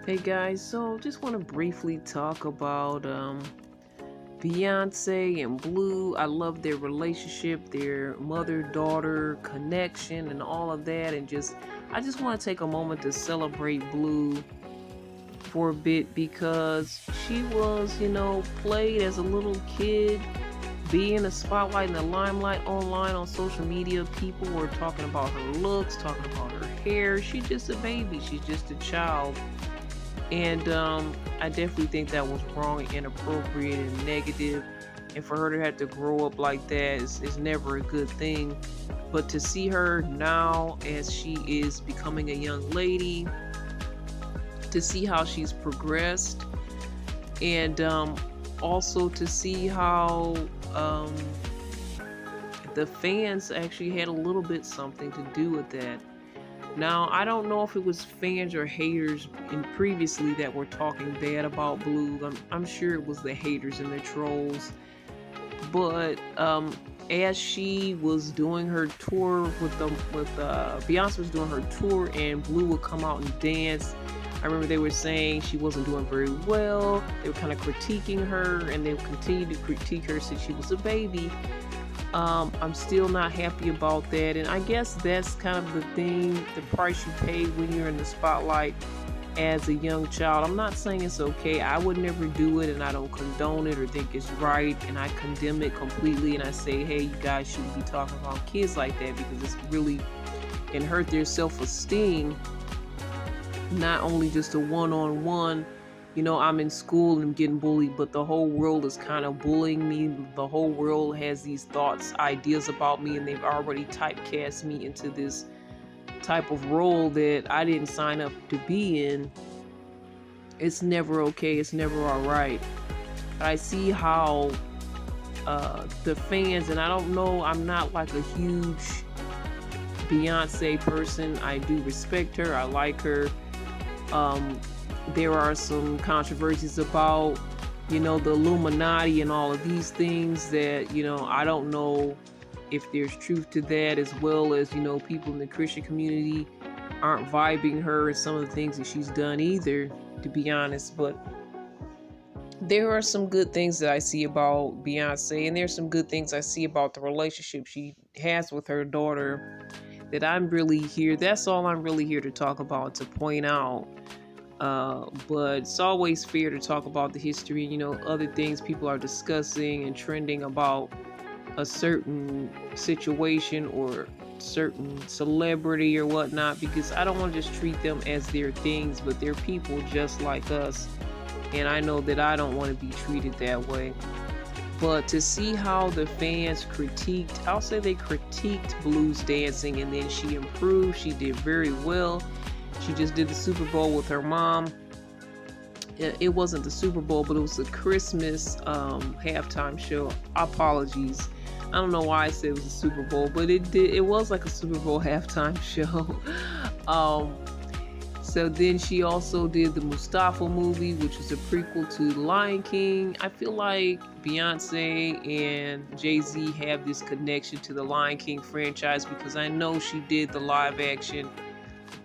Hey guys, so just want to briefly talk about Beyonce and Blue. I love their relationship, their mother-daughter connection and all of that, and just I just want to take a moment to celebrate Blue for a bit because she was, played as a little kid, be in the spotlight and the limelight online on social media. People were talking about her looks, talking about her hair. She's just a baby, she's just a child. And I definitely think that was wrong and inappropriate and negative. And for her to have to grow up like that is never a good thing. But to see her now as she is becoming a young lady, to see how she's progressed, and also to see how the fans actually had a little bit something to do with that. Now, I don't know if it was fans or haters in previously that were talking bad about Blue. I'm sure it was the haters and the trolls. But as she was doing her tour with Beyonce was doing her tour, and Blue would come out and dance. I remember they were saying she wasn't doing very well. They were kind of critiquing her, and they would continue to critique her since she was a baby. I'm still not happy about that. And I guess that's kind of the thing, the price you pay when you're in the spotlight as a young child. I'm not saying it's okay. I would never do it, and I don't condone it or think it's right. And I condemn it completely. And I say, hey, you guys shouldn't be talking about kids like that because it's really can hurt their self-esteem. Not only just a one-on-one, I'm in school and I'm getting bullied, but the whole world is kind of bullying me. The whole world has these thoughts, ideas about me, and they've already typecast me into this type of role that I didn't sign up to be in. It's never okay. It's never all right. I see how the fans, and I don't know, I'm not like a huge Beyonce person. I do respect her. I like her. There are some controversies about, the Illuminati and all of these things that, I don't know if there's truth to that, as well as, people in the Christian community aren't vibing her and some of the things that she's done either, to be honest. But there are some good things that I see about Beyonce, and there's some good things I see about the relationship she has with her daughter that I'm really here. That's all I'm really here to talk about, to point out. But it's always fair to talk about the history, other things people are discussing and trending about a certain situation or certain celebrity or whatnot, because I don't want to just treat them as their things, but they're people just like us. And I know that I don't want to be treated that way. But to see how the fans I'll say they critiqued Blue's dancing, and then she improved. She did very well. She just did the Super Bowl with her mom. It wasn't the Super Bowl, but it was the Christmas halftime show. Apologies. I don't know why I said it was a Super Bowl, but it was like a Super Bowl halftime show. So then she also did the Mustafa movie, which is a prequel to The Lion King. I feel like Beyonce and Jay-Z have this connection to the Lion King franchise because I know she did the live action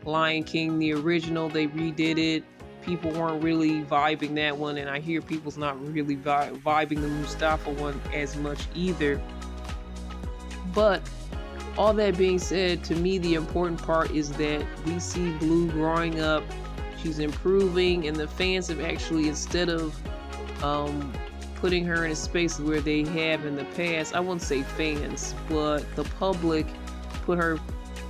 Lion King, the original. They redid it. People weren't really vibing that one, and I hear people's not really vibing the Mustafa one as much either. But all that being said, to me, the important part is that we see Blue growing up. She's improving, and the fans have actually, instead of putting her in a space where they have in the past, I wouldn't say fans, but the public put her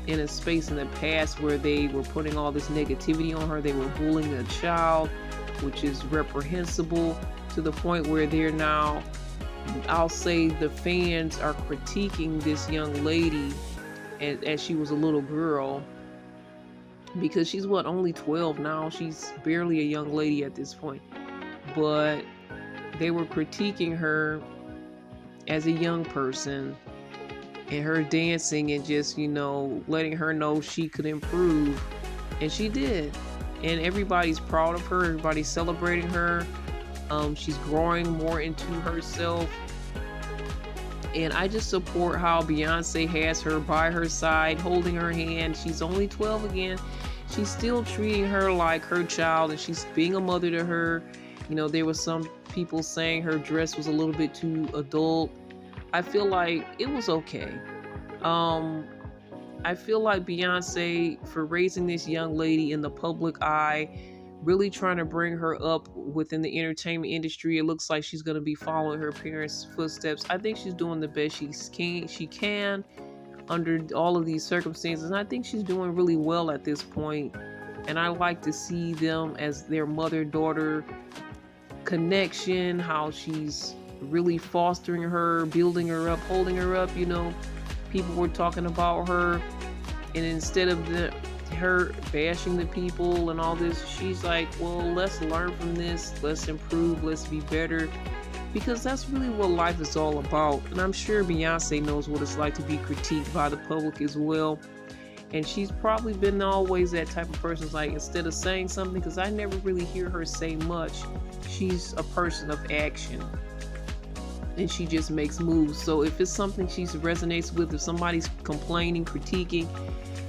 in a space in the past where they were putting all this negativity on her. They were bullying a child, which is reprehensible, to the point where they're now, I'll say the fans are critiquing this young lady as she was a little girl, because she's only 12 now. She's barely a young lady at this point. But they were critiquing her as a young person and her dancing and just, letting her know she could improve. And she did. And everybody's proud of her. Everybody's celebrating her. She's growing more into herself. And I just support how Beyonce has her by her side, holding her hand. She's only 12 again. she's still treating her like her child and she's being a mother to her. There was some people saying her dress was a little bit too adult. I feel like it was okay. Um, I feel like Beyonce, for raising this young lady in the public eye, really trying to bring her up within the entertainment industry. It looks like she's going to be following her parents' footsteps. I think she's doing the best she can under all of these circumstances. And I think she's doing really well at this point. And I like to see them as their mother-daughter connection, how she's really fostering her, building her up, holding her up. People were talking about her, and instead of her bashing the people and all this, she's like, well, let's learn from this, let's improve, let's be better, because that's really what life is all about. And I'm sure Beyonce knows what it's like to be critiqued by the public as well. And she's probably been always that type of person, like, instead of saying something, because I never really hear her say much, she's a person of action and she just makes moves. So if it's something she resonates with, if somebody's complaining, critiquing,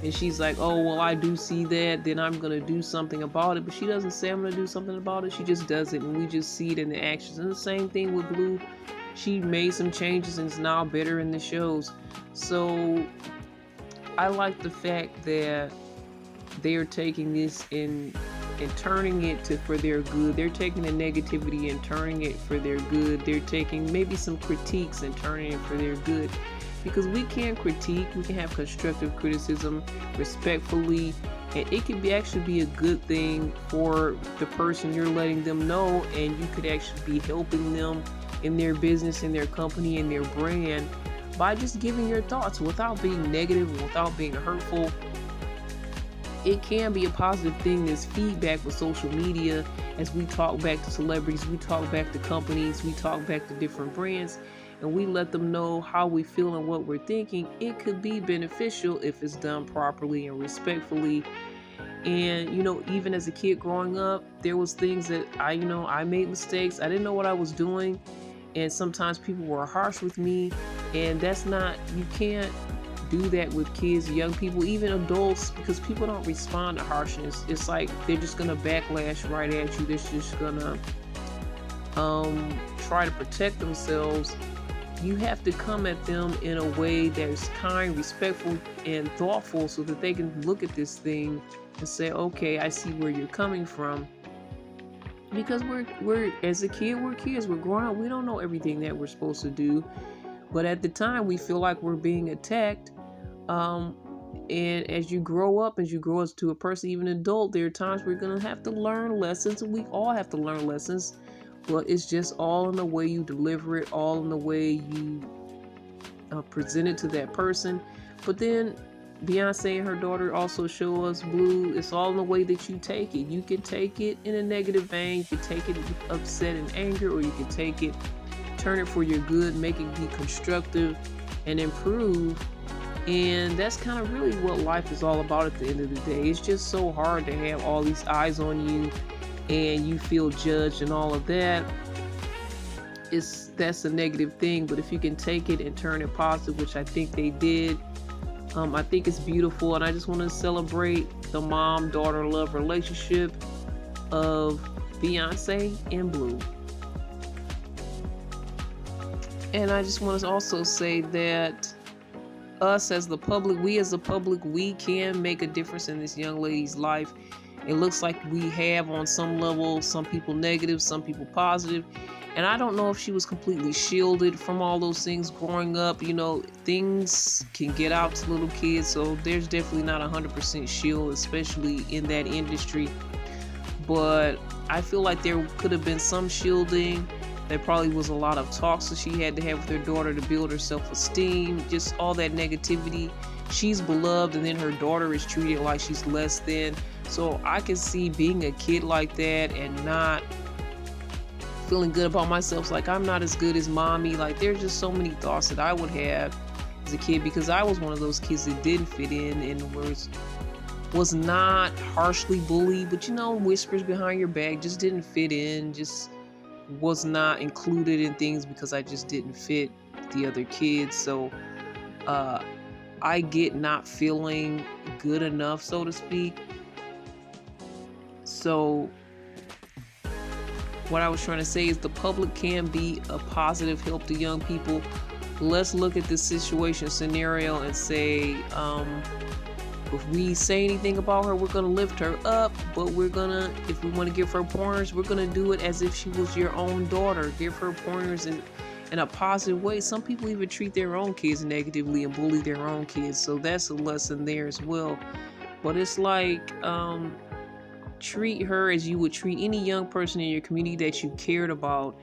and she's like, oh, well, I do see that, then I'm going to do something about it. But she doesn't say I'm going to do something about it. She just does it, and we just see it in the actions. And the same thing with Blue. She made some changes and is now better in the shows. So I like the fact that they are taking this and turning it for their good. They're taking the negativity and turning it for their good. They're taking maybe some critiques and turning it for their good. Because we can critique, we can have constructive criticism respectfully, and it can actually be a good thing for the person you're letting them know, and you could actually be helping them in their business, in their company, in their brand, by just giving your thoughts without being negative, without being hurtful. It can be a positive thing. There's feedback with social media as we talk back to celebrities, we talk back to companies, we talk back to different brands, and we let them know how we feel and what we're thinking. It could be beneficial if it's done properly and respectfully. And even as a kid growing up, there was things that I made mistakes. I didn't know what I was doing, and sometimes people were harsh with me, and you can't do that with kids, young people, even adults, because people don't respond to harshness. It's like they're just gonna backlash right at you. They're just gonna try to protect themselves. You have to come at them in a way that's kind, respectful, and thoughtful, so that they can look at this thing and say, okay, I see where you're coming from. Because we're as a kid, we're kids, we're growing up, we don't know everything that we're supposed to do. But at the time, we feel like we're being attacked. And as you grow up, as you grow as to a person, even an adult, there are times we're going to have to learn lessons, and we all have to learn lessons. But it's just all in the way you deliver it, all in the way you present it to that person. But then Beyonce and her daughter also show us, Blue, it's all in the way that you take it. You can take it in a negative vein, you can take it upset and anger, or you can take it, turn it for your good, make it be constructive and improve. And that's kind of really what life is all about at the end of the day. It's just so hard to have all these eyes on you and you feel judged and all of that. That's a negative thing. But if you can take it and turn it positive, which I think they did, I think it's beautiful. And I just want to celebrate the mom-daughter love relationship of Beyonce and Blue. And I just want to also say that us as the public, we can make a difference in this young lady's life. It looks like we have, on some level, some people negative, some people positive. And I don't know if she was completely shielded from all those things growing up. Things can get out to little kids, so there's definitely not 100% shield, especially in that industry. But I feel like there could have been some shielding. There probably was a lot of talks that she had to have with her daughter to build her self-esteem, just all that negativity. She's beloved, and then her daughter is treated like she's less than. So I can see being a kid like that and not feeling good about myself. It's like, I'm not as good as mommy. Like, there's just so many thoughts that I would have as a kid, because I was one of those kids that didn't fit in and was not harshly bullied, but whispers behind your back, just didn't fit in, just was not included in things because I just didn't fit the other kids. So I get not feeling good enough, so to speak. So what I was trying to say is the public can be a positive help to young people. Let's look at this situation scenario and say, if we say anything about her, we're gonna lift her up, but if we want to give her pointers, we're gonna do it as if she was your own daughter. Give her pointers in a positive way. Some people even treat their own kids negatively and bully their own kids, so that's a lesson there as well. But it's like, treat her as you would treat any young person in your community that you cared about,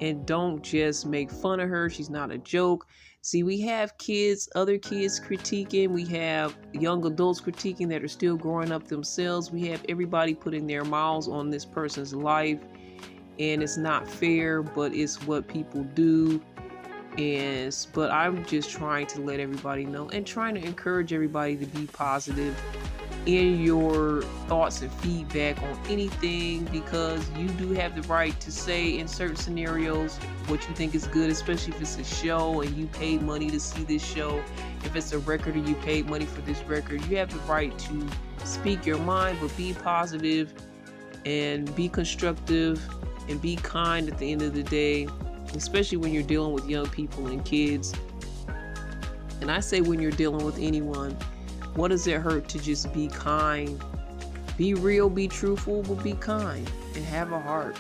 and don't just make fun of her. She's not a joke. See, we have kids, other kids critiquing. We have young adults critiquing that are still growing up themselves. We have everybody putting their mouths on this person's life, and it's not fair, but it's what people do. But I'm just trying to let everybody know and trying to encourage everybody to be positive in your thoughts and feedback on anything, because you do have the right to say in certain scenarios what you think is good, especially if it's a show and you paid money to see this show. If it's a record and you paid money for this record, you have the right to speak your mind, but be positive and be constructive and be kind at the end of the day, especially when you're dealing with young people and kids. And I say when you're dealing with anyone, what does it hurt to just be kind? Be real, be truthful, but be kind and have a heart.